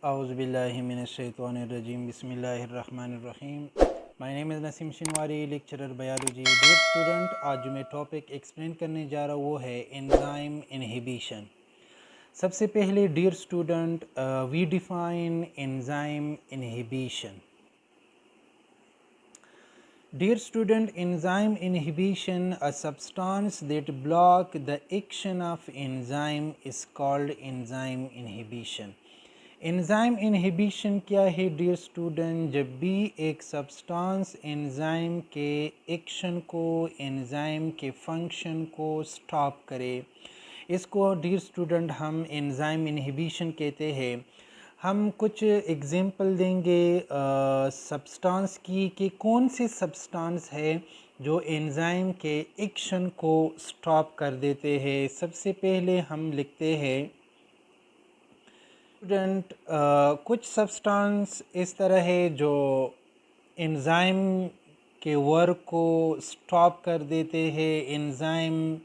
Auzubillahiminash-shaytanir-rajim. Bismillahir-rahmanir-rahim. My name is Naseem Shinwari, lecturer biology. Dear student, आज जो मैं टॉपिक एक्सप्लेन करने जा रहा हूँ वो है एंजाइम इनहिबिशन। सबसे पहले dear student, we define enzyme inhibition. Dear student, enzyme inhibition, a substance that block the action of enzyme is called enzyme inhibition. Enzyme inhibition क्या है डियर स्टूडेंट? जब भी एक सब्सटेंस एंजाइम के एक्शन को, enzyme के फंक्शन को stop करे, इसको डियर स्टूडेंट हम एंजाइम इनहिबिशन कहते हैं। हम कुछ एग्जांपल देंगे सब्सटेंस की कि कौन सी सब्सटेंस है जो एंजाइम के एक्शन को स्टॉप कर देते हैं। सबसे पहले हम लिखते हैं स्टूडेंट, कुछ सब्सटेंस इस तरह है जो एंजाइम के वर्क को स्टॉप कर देते हैं, एंजाइम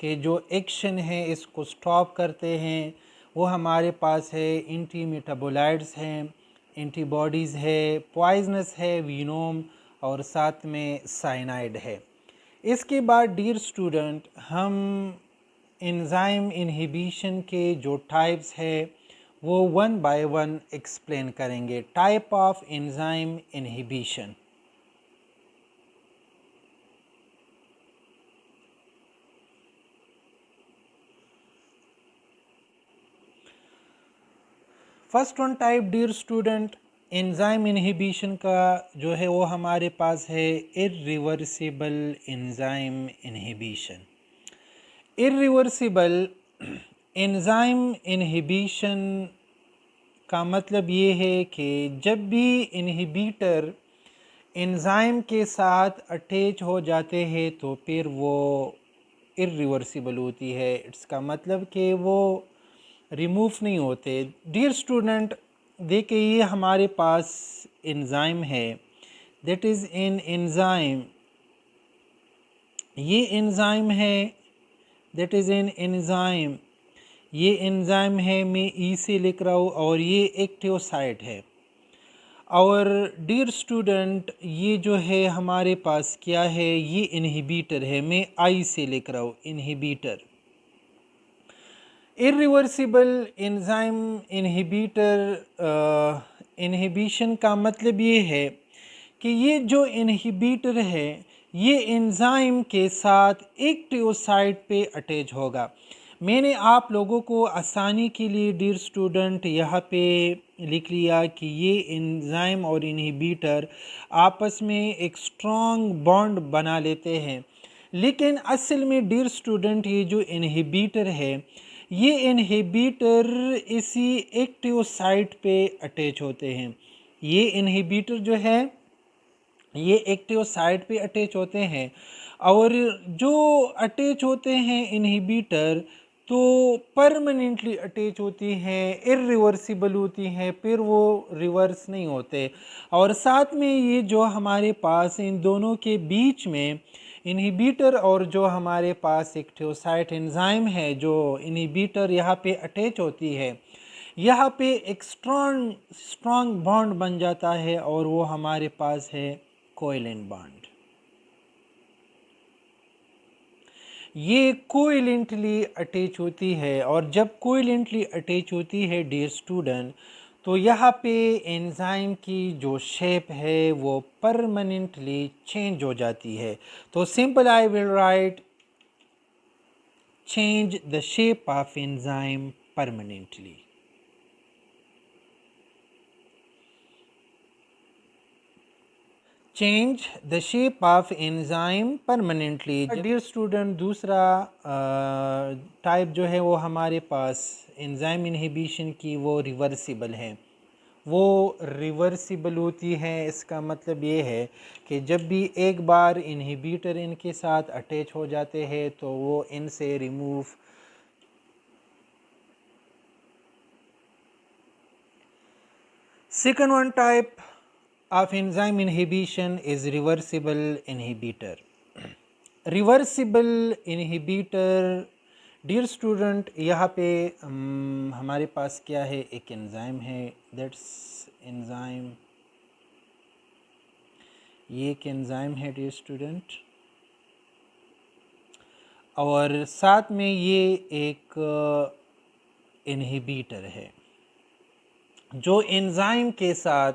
के जो एक्शन है इसको स्टॉप करते हैं। वो हमारे पास है एंटी मेटाबोलाइट्स हैं, एंटीबॉडीज़ है, पॉइजनस है वीनोम, और साथ में साइनाइड है। इसके बाद डियर स्टूडेंट, हम एंजाइम इनहिबिशन के जो टाइप्स है वो वन बाय वन एक्सप्लेन करेंगे। Type of enzyme inhibition. First one type dear student enzyme inhibition का जो है वो हमारे पास है irreversible enzyme inhibition. Irreversible enzyme inhibition का मतलब ये है कि जब भी इनहिबिटर एंजाइम के साथ अटैच हो जाते हैं तो फिर वो इर्रिवर्सिबल होती है। इसका मतलब कि वो रिमूव नहीं होते। डियर स्टूडेंट, देखिए ये हमारे पास एंजाइम है, दैट इज़ इन एंजाइम, ये एंजाइम है, दैट इज़ इन एंजाइम, ये एंजाइम है, मैं ई से लिख रहा हूँ, और ये एक्टिव साइट है। और डियर स्टूडेंट, ये जो है हमारे पास क्या है, ये इनहिबिटर है, मैं आई से लिख रहा हूँ, inhibitor. Irreversible enzyme inhibitor inhibition का मतलब ये है कि ये जो इनहिबिटर है ये एंजाइम के साथ एक्टिव साइट पे अटैच होगा। मैंने आप लोगों को आसानी के लिए डियर स्टूडेंट यहाँ पे लिख लिया कि ये एंजाइम और इनहिबिटर आपस में एक स्ट्रॉन्ग बॉन्ड बना लेते हैं, लेकिन असल में डियर स्टूडेंट ये जो इनहिबिटर है ये इनहिबिटर इसी एक्टिव साइट पे अटैच होते हैं। ये इनहिबिटर जो है ये एक्टिव साइट पे अटैच होते हैं, और जो अटैच होते हैं इनहिबिटर तो परमानेंटली अटैच होती हैं, इर्रिवर्सिबल होती हैं, फिर वो रिवर्स नहीं होते। और साथ में ये जो हमारे पास इन दोनों के बीच में इनहिबिटर और जो हमारे पास एक्टिव साइट एंजाइम है, जो इनहिबिटर यहाँ पे अटैच होती है, यहाँ पे एक स्ट्रॉन्ग बॉन्ड बन जाता है, और वो हमारे पास है कोवेलेंट बॉन्ड। ये कोवेलेंटली अटैच होती है, और जब कोवेलेंटली अटैच होती है डियर स्टूडेंट, तो यहाँ पे एंजाइम की जो शेप है वो परमानेंटली चेंज हो जाती है। तो simple I will write change the shape of enzyme permanently. Change the shape of enzyme permanently. Dear student, दूसरा टाइप जो है वो हमारे पास एंजाइम इनहिबिशन की वो रिवर्सिबल है, वो रिवर्सिबल होती है। इसका मतलब ये है कि जब भी एक बार इनहिबिटर इनके साथ अटैच हो जाते हैं तो वो इनसे remove second one type of enzyme inhibition is reversible inhibitor. Reversible inhibitor dear student, यहाँ पे हमारे पास क्या है, एक एंजाइम है, दैट्स एंजाइम, ये एक एंजाइम है डियर स्टूडेंट, और साथ में ये एक इनहिबिटर है जो एंजाइम के साथ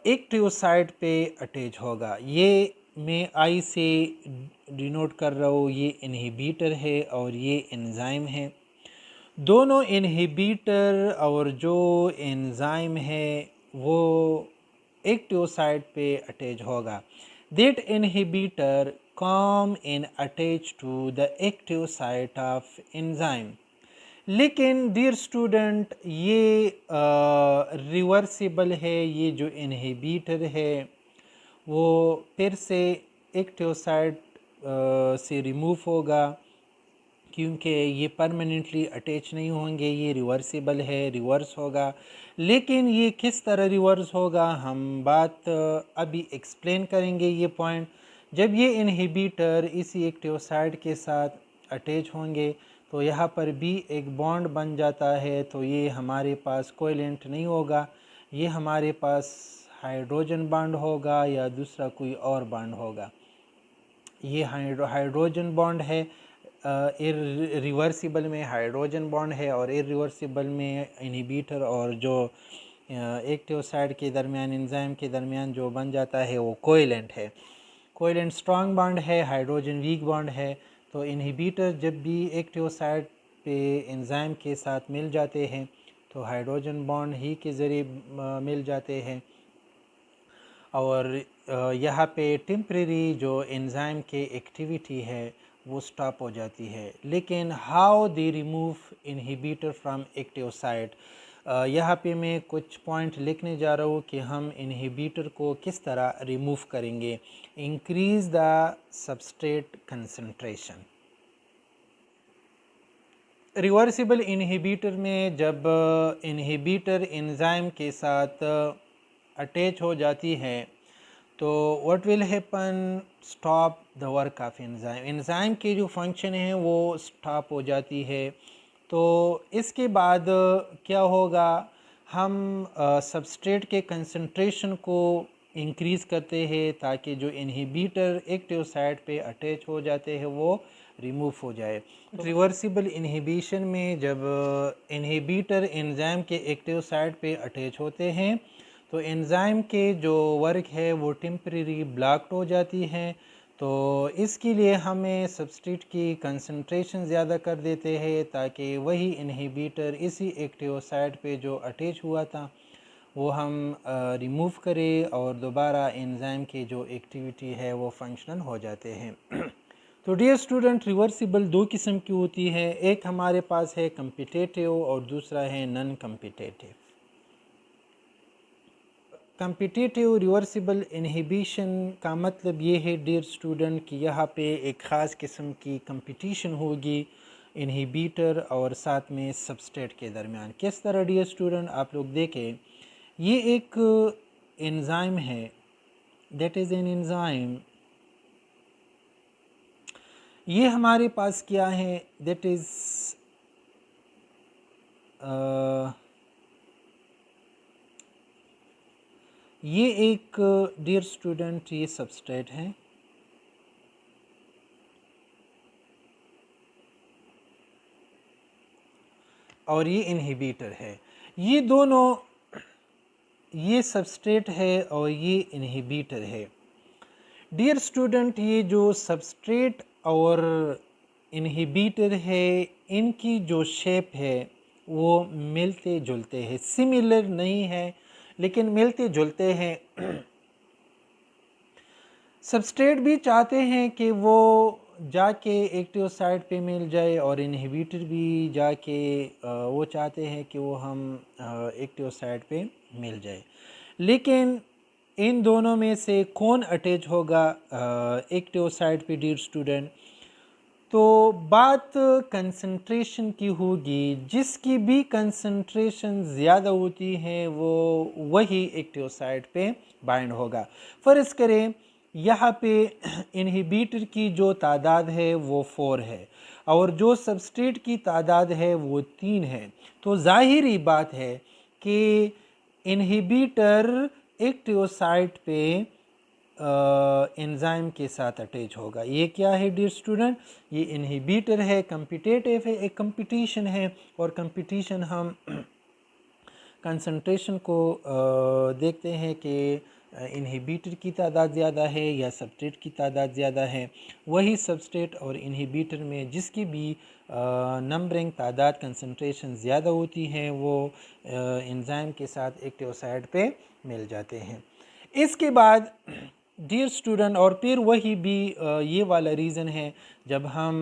एक्टिव साइट पे अटैच होगा। ये मैं आई से डिनोट कर रहा हूँ, ये इनहिबिटर है और ये एंजाइम है। दोनों इनहिबिटर और जो एंजाइम है वो एक्टिव साइट पे अटैच होगा। That inhibitor come in attach to the active site of enzyme. लेकिन डियर स्टूडेंट, ये रिवर्सिबल है। ये जो इनहिबिटर है वो फिर से एक्टिव साइट से रिमूव होगा, क्योंकि ये परमानेंटली अटैच नहीं होंगे, ये रिवर्सिबल है, रिवर्स होगा। लेकिन ये किस तरह रिवर्स होगा हम बात अभी एक्सप्लेन करेंगे ये पॉइंट। जब ये इनहिबिटर इसी एक्टिव साइट के साथ अटैच होंगे तो यहाँ पर भी एक बॉन्ड बन जाता है, तो ये हमारे पास कोवेलेंट नहीं होगा, ये हमारे पास हाइड्रोजन बॉन्ड होगा या दूसरा कोई और बॉन्ड होगा। ये हाइड्रोजन बॉन्ड है, रिवर्सिबल में हाइड्रोजन बॉन्ड है और इरिवर्सिबल में इनहिबिटर और जो एक्टिव साइड के दरमियान, एंजाइम के दरमियान जो बन जाता है वो कोवेलेंट है। कोवेलेंट स्ट्रॉन्ग बॉन्ड है, हाइड्रोजन वीक बॉन्ड है। तो इनहिबिटर जब भी एक्टिव साइड पे एंजाइम के साथ मिल जाते हैं तो हाइड्रोजन बॉन्ड ही के ज़रिए मिल जाते हैं, और यहाँ पे टेम्परेरी जो एंजाइम के एक्टिविटी है वो स्टॉप हो जाती है। लेकिन how they remove inhibitor from active site, यहाँ पे मैं कुछ पॉइंट लिखने जा रहा हूँ कि हम इनहिबिटर को किस तरह रिमूव करेंगे। Increase the substrate concentration. Reversible inhibitor में जब इनहिबिटर एंजाइम के साथ अटैच हो जाती है तो what will happen, stop the work of enzyme. Enzyme की जो फंक्शन है वो स्टॉप हो जाती है। तो इसके बाद क्या होगा, हम सबस्ट्रेट के कंसंट्रेशन को इंक्रीज़ करते हैं ताकि जो इनहिबिटर एक्टिव साइट पे अटैच हो जाते हैं वो रिमूव हो जाए। रिवर्सिबल इनहिबिशन में जब इनहिबिटर एंजाइम के एक्टिव साइट पे अटैच होते हैं तो एंजाइम के जो वर्क है वो टेम्परेरी ब्लॉक्ड हो जाती है। तो इसके लिए हमें सबस्ट्रेट की कंसंट्रेशन ज़्यादा कर देते हैं ताकि वही इनहिबिटर इसी एक्टिव साइट पे जो अटैच हुआ था वो हम रिमूव करें और दोबारा एंजाइम की जो एक्टिविटी है वो फंक्शनल हो जाते हैं। तो डियर स्टूडेंट, रिवर्सिबल दो किस्म की होती है, एक हमारे पास है कम्पिटेटिव और दूसरा है non competitive. Competitive reversible inhibition का मतलब ये है डियर स्टूडेंट कि यहाँ पे एक ख़ास किस्म की कंपटीशन होगी इनहिबिटर और साथ में सबस्ट्रेट के दरमियान। किस तरह डियर स्टूडेंट, आप लोग देखें, ये एक एंजाइम है, दैट इज़ एन एंजाइम। ये हमारे पास क्या है, दैट इज़ ये एक डियर स्टूडेंट ये सबस्ट्रेट है और ये इनहिबिटर है। ये दोनों, ये सबस्ट्रेट है और ये इनहिबिटर है। डियर स्टूडेंट, ये जो सबस्ट्रेट और इनहिबिटर है इनकी जो शेप है वो मिलते जुलते हैं, सिमिलर नहीं है लेकिन मिलते जुलते हैं। सबस्ट्रेट भी चाहते हैं कि वो जाके एक्टिव साइट पे मिल जाए और इनहिबिटर भी जाके वो चाहते हैं कि वो हम एक्टिव साइट पे मिल जाए। लेकिन इन दोनों में से कौन अटैच होगा एक्टिव साइट पे डियर स्टूडेंट, तो बात कंसंट्रेशन की होगी। जिसकी भी कंसंट्रेशन ज़्यादा होती है वो वही एक्टिव साइट पे बाइंड होगा। फ़र्ज़ करें यहाँ पे इनहिबिटर की जो तादाद है वो 4 है और जो सबस्ट्रेट की तादाद है वो 3 है। तो ज़ाहिरी बात है कि इन्हिबिटर एक्टिव साइट पे एंजाइम के साथ अटैच होगा। ये क्या है डियर स्टूडेंट? ये इन्हिबिटर है, कम्पिटेटिव है, एक कंपटीशन है। और कंपटीशन हम कंसंट्रेशन को देखते हैं कि इन्हिबिटर की तादाद ज़्यादा है या सबस्ट्रेट की तादाद ज़्यादा है। वही सबस्ट्रेट और इन्हिबिटर में जिसकी भी नंबरिंग तादाद कंसंट्रेशन ज़्यादा होती है वो एंजाइम के साथ एक्टिव साइट पे मिल जाते हैं। इसके बाद डियर स्टूडेंट, और फिर वही भी ये वाला रीज़न है जब हम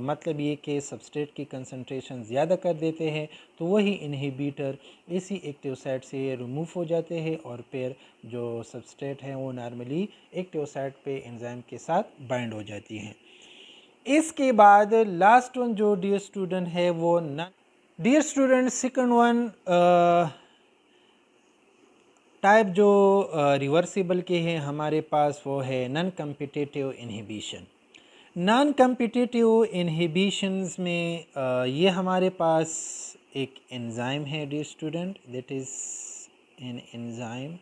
मतलब ये कि सबस्ट्रेट की कंसंट्रेशन ज़्यादा कर देते हैं तो वही इन्हिबिटर इसी एक्टिव साइट से रिमूव हो जाते हैं और फिर जो सबस्ट्रेट है वो नॉर्मली एक्टिव साइट पे एंजाइम के साथ बाइंड हो जाती हैं। इसके बाद लास्ट वन जो डियर स्टूडेंट है वो dear student second one type जो रिवर्सिबल के हैं हमारे पास वो है non competitive inhibition. Non competitive inhibitions में ये हमारे पास एक एंजाइम है dear student, that is an enzyme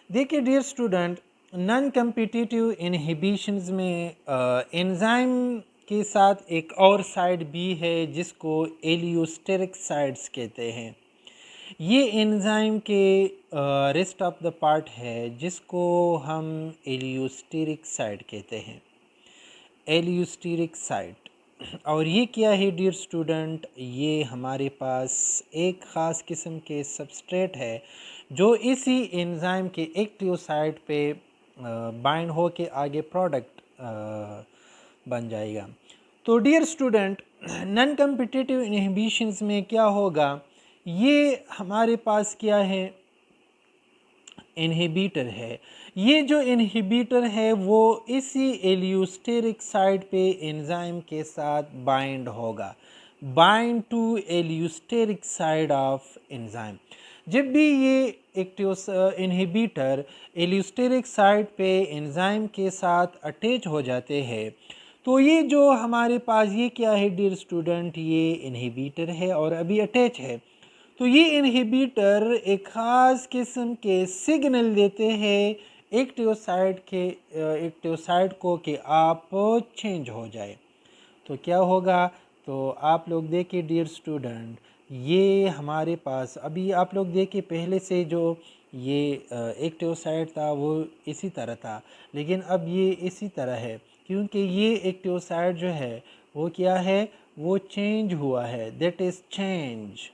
देखिए dear student, non competitive inhibitions में एंजाइम के साथ एक और साइड भी है जिसको एलियोस्टेरिक साइड्स कहते हैं। ये एंजाइम के रेस्ट ऑफ द पार्ट है जिसको हम एलियोस्टेरिक साइड कहते हैं, एलियोस्टेरिक साइड। और ये क्या है डियर स्टूडेंट? ये हमारे पास एक ख़ास किस्म के सबस्ट्रेट है जो इसी एंजाइम के एक्टिव साइट पे बाइंड हो के आगे प्रोडक्ट बन जाएगा। तो dear student, non competitive inhibitions में क्या होगा? ये हमारे पास क्या है? इन्हिबिटर है। ये जो इन्हिबिटर है वो इसी एलियोस्टेरिक साइड पे एंजाइम के साथ बाइंड होगा, bind to allosteric site of enzyme. जब भी ये एक्टिव इन्हिबिटर एलियोस्टेरिक साइड पे एंजाइम के साथ अटैच हो जाते हैं तो ये जो हमारे पास ये क्या है डियर स्टूडेंट? ये इन्हिबिटर है और अभी अटैच है। तो ये इन्हिबिटर एक ख़ास किस्म के सिग्नल देते हैं एक्टिव साइट को कि आप चेंज हो जाए। तो क्या होगा? तो आप लोग देखिए डियर स्टूडेंट, ये हमारे पास अभी आप लोग देखिए पहले से जो ये एक्टिव साइट था वो इसी तरह था, लेकिन अब ये इसी तरह है क्योंकि ये एक्टिव साइट जो है वो क्या है? वो चेंज हुआ है, दैट इज़ चेंज।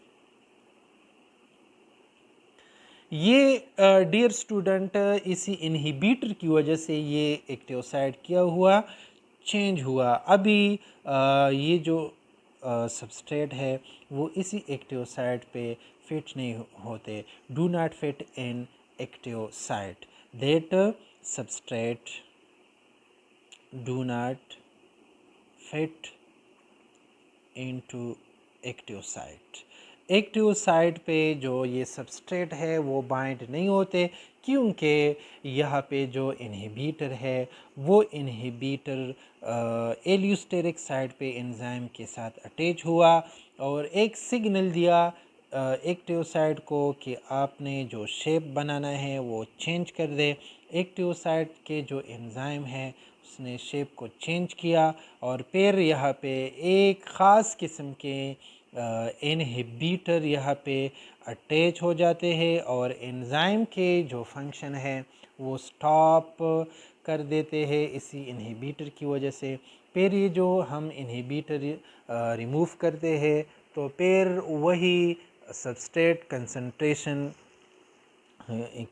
ये डियर स्टूडेंट इसी इन्हिबिटर की वजह से ये एक्टिव साइट क्या हुआ? चेंज हुआ। अभी ये जो सबस्ट्रेट है वो इसी एक्टिव साइट पे फिट नहीं होते, do not fit in active site, that substrate do not fit into active site. Active site पे जो ये सबस्ट्रेट है वो बाइंड नहीं होते क्योंकि यहाँ पे जो इन्हिबिटर है वो इन्हिबिटर एलियोस्टेरिक साइट पे एंजाइम के साथ अटैच हुआ और एक सिग्नल दिया एक्टिव साइट को कि आपने जो शेप बनाना है वो चेंज कर दे। एक्टिव साइट के जो एंजाइम है उसने शेप को चेंज किया और फिर यहाँ पे एक ख़ास किस्म के इन्हिबिटर यहाँ पे अटैच हो जाते हैं और एंजाइम के जो फंक्शन है वो स्टॉप कर देते हैं इसी इन्हिबिटर की वजह से। फिर ये जो हम इन्हिबिटर रिमूव करते हैं तो फिर वही सबस्ट्रेट कंसंट्रेशन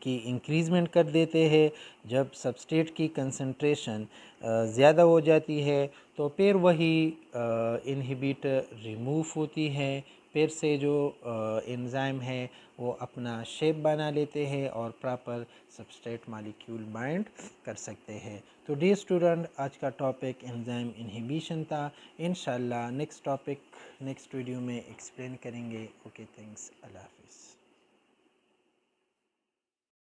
की इंक्रीज़मेंट कर देते हैं। जब सबस्ट्रेट की कंसंट्रेशन ज़्यादा हो जाती है तो फिर वही इन्हिबिटर रिमूव होती है, फिर से जो एंजाइम है वो अपना शेप बना लेते हैं और प्रॉपर सबस्ट्रेट मॉलिक्यूल बाइंड कर सकते हैं। तो डियर स्टूडेंट, आज का टॉपिक एंजाइम इनहिबिशन था। इंशाल्लाह नेक्स्ट टॉपिक नेक्स्ट वीडियो में एक्सप्लेन करेंगे। ओके, थैंक्स, अल्लाह हाफिज़।